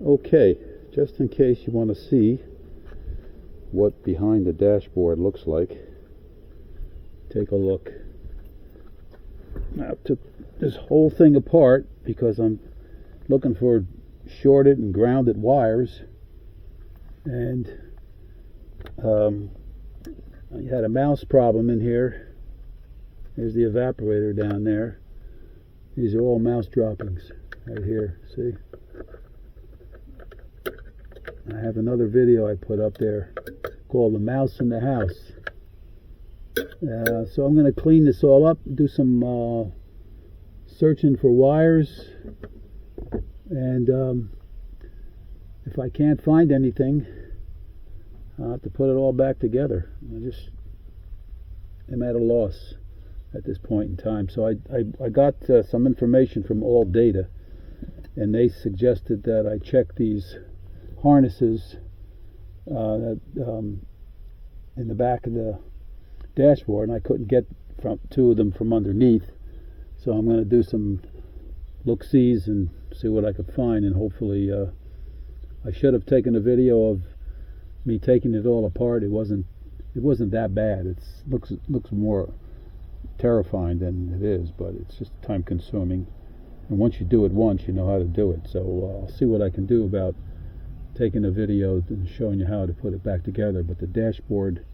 Okay, just in case you want to see what behind the dashboard looks like, take a look. I took this whole thing apart because I'm looking for shorted and grounded wires, and I had a mouse problem in here. There's the evaporator down there. These are all mouse droppings right here, see? I have another video I put up there called The Mouse in the House. So I'm going to clean this all up, do some searching for wires, and if I can't find anything, I'll have to put it all back together. I just am at a loss at this point in time. So I got some information from All Data, and they suggested that I check these harnesses that in the back of the dashboard, and I couldn't get two of them from underneath. So I'm going to do some look-sees and see what I could find, and hopefully I should have taken a video of me taking it all apart. It wasn't that bad. It looks more terrifying than it is, but it's just time consuming, and once you do it once, you know how to do it. So I'll see what I can do about taking a video and showing you how to put it back together. But the dashboard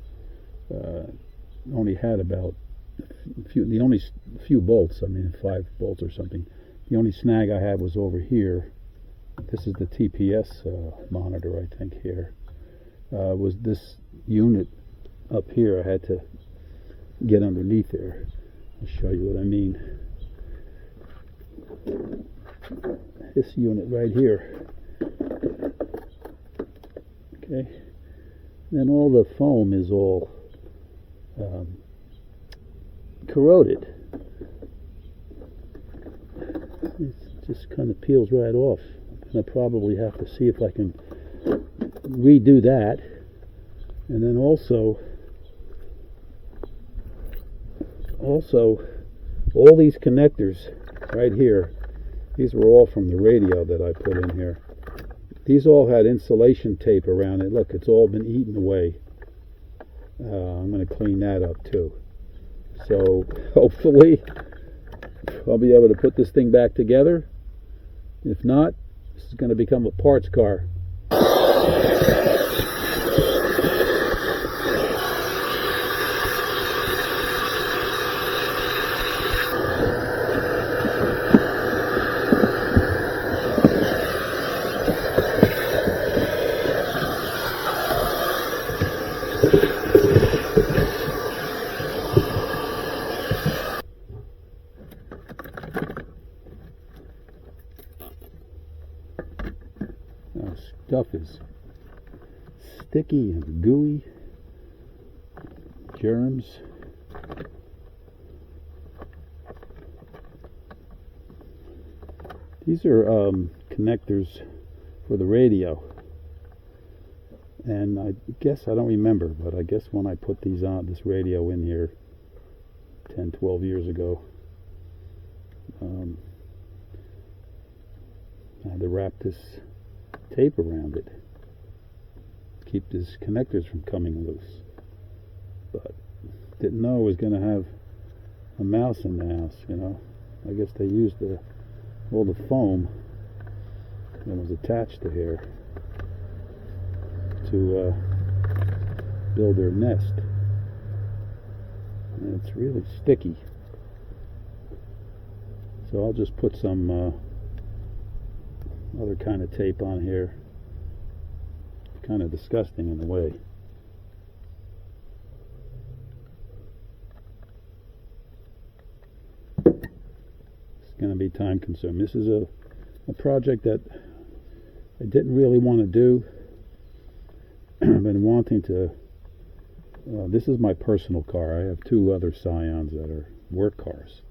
only had about a few bolts. I mean, 5 bolts or something. The only snag I had was over here. This is the TPS monitor, I think. Here was this unit up here. I had to get underneath there. I'll show you what I mean. This unit right here. Okay. Then all the foam is all corroded. It just kind of peels right off. I'm going to probably have to see if I can redo that. And then also all these connectors right here, these were all from the radio that I put in here. These all had insulation tape around it. Look, it's all been eaten away. I'm going to clean that up too. So hopefully I'll be able to put this thing back together. If not, this is going to become a parts car. Stuff is sticky and gooey. Germs. These are connectors for the radio, and I guess, I don't remember, but I guess when I put these on, this radio in here 10-12 years ago, I had to wrap this tape around it, keep these connectors from coming loose. But didn't know I was going to have a mouse in the house, you know. I guess they used all the foam that was attached to here to build their nest. And it's really sticky. So I'll just put some other kind of tape on here. It's kind of disgusting in a way. It's going to be time consuming. This is a project that I didn't really want to do. I've been wanting to. This is my personal car. I have 2 other Scions that are work cars,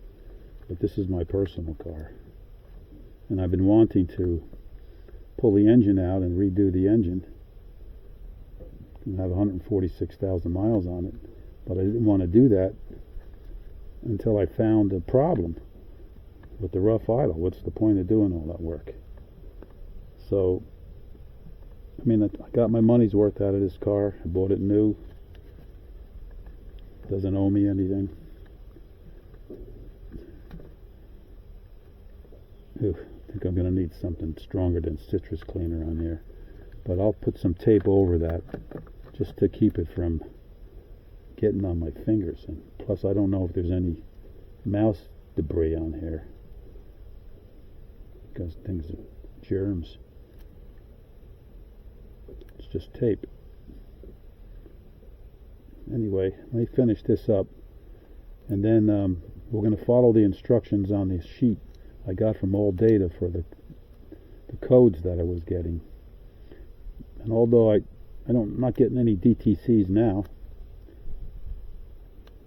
but this is my personal car. And I've been wanting to pull the engine out and redo the engine and have 146,000 miles on it. But I didn't want to do that until I found a problem with the rough idle. What's the point of doing all that work? So mean, I got my money's worth out of this car. I bought it new. Doesn't owe me anything. Ooh, I think I'm going to need something stronger than citrus cleaner on here. But I'll put some tape over that just to keep it from getting on my fingers. And plus, I don't know if there's any mouse debris on here, because things are germs. It's just tape. Anyway, let me finish this up, and then we're going to follow the instructions on this sheet I got from All Data for the codes that I was getting. And although I'm not getting any DTCs now,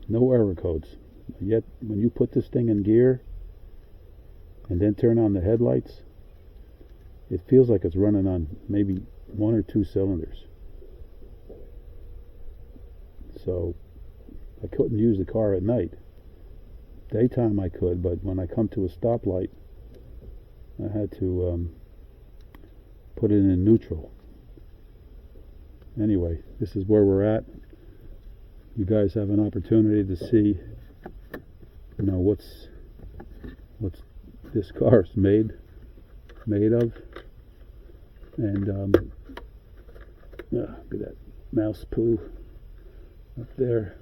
no error codes. Yet when you put this thing in gear and then turn on the headlights, it feels like it's running on maybe 1 or 2 cylinders. So I couldn't use the car at night. Daytime I could, but when I come to a stoplight, I had to put it in neutral. Anyway, this is where we're at. You guys have an opportunity to see, you know, what's this car's made of. And look at that mouse poo up there.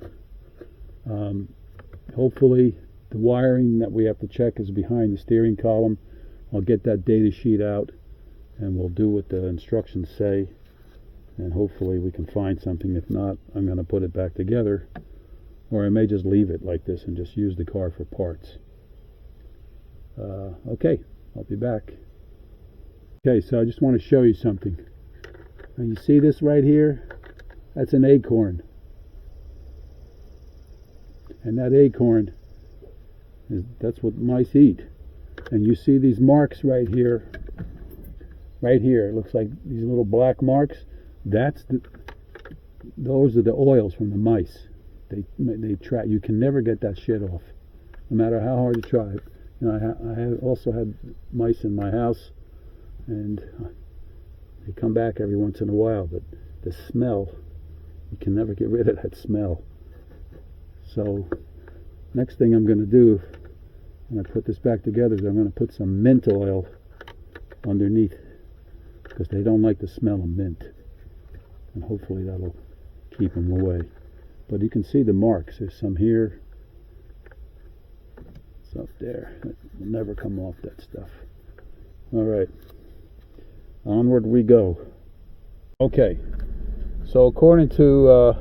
Hopefully the wiring that we have to check is behind the steering column. I'll get that data sheet out and we'll do what the instructions say, and hopefully we can find something. If not, I'm going to put it back together, or I may just leave it like this and just use the car for parts. Okay, I'll be back. Okay, so I just want to show you something. Now you see this right here? That's an acorn. And that acorn, that's what mice eat. And you see these marks right here. Right here, it looks like these little black marks. Those are the oils from the mice. They try. You can never get that shit off, no matter how hard you try. You know, I have also had mice in my house, and they come back every once in a while. But the smell, you can never get rid of that smell. So, next thing I'm going to do when I put this back together is I'm going to put some mint oil underneath, because they don't like the smell of mint. And hopefully that'll keep them away. But you can see the marks. There's some here. It's up there. It will never come off, that stuff. Alright. Onward we go. Okay. So according to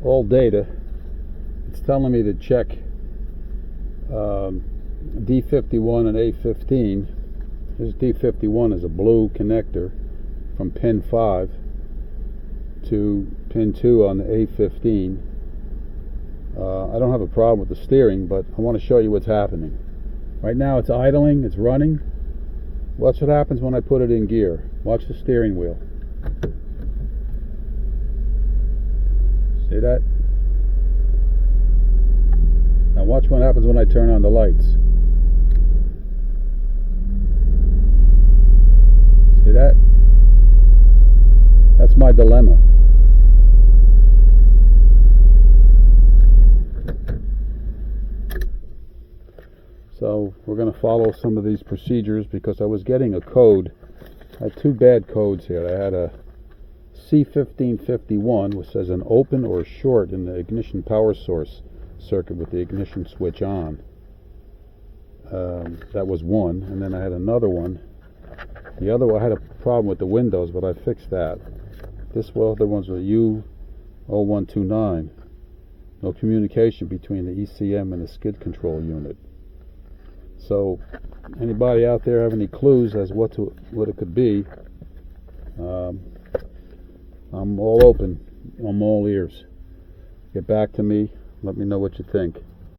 All Data, it's telling me to check D51 and A15. This D51 is a blue connector from pin 5 to pin 2 on the A15. I don't have a problem with the steering, but I want to show you what's happening. Right now it's idling, it's running. Watch what happens when I put it in gear. Watch the steering wheel. See that? Now watch what happens when I turn on the lights. See that? That's my dilemma. So we're going to follow some of these procedures, because I was getting a code. I had 2 bad codes here. I had a C1551, which says an open or short in the ignition power source circuit with the ignition switch on. That was one. And then I had another one. The other one, I had a problem with the windows, but I fixed that. This other one's a U0129. No communication between the ECM and the skid control unit. So, anybody out there have any clues as what it could be? I'm all open. I'm all ears. Get back to me. Let me know what you think.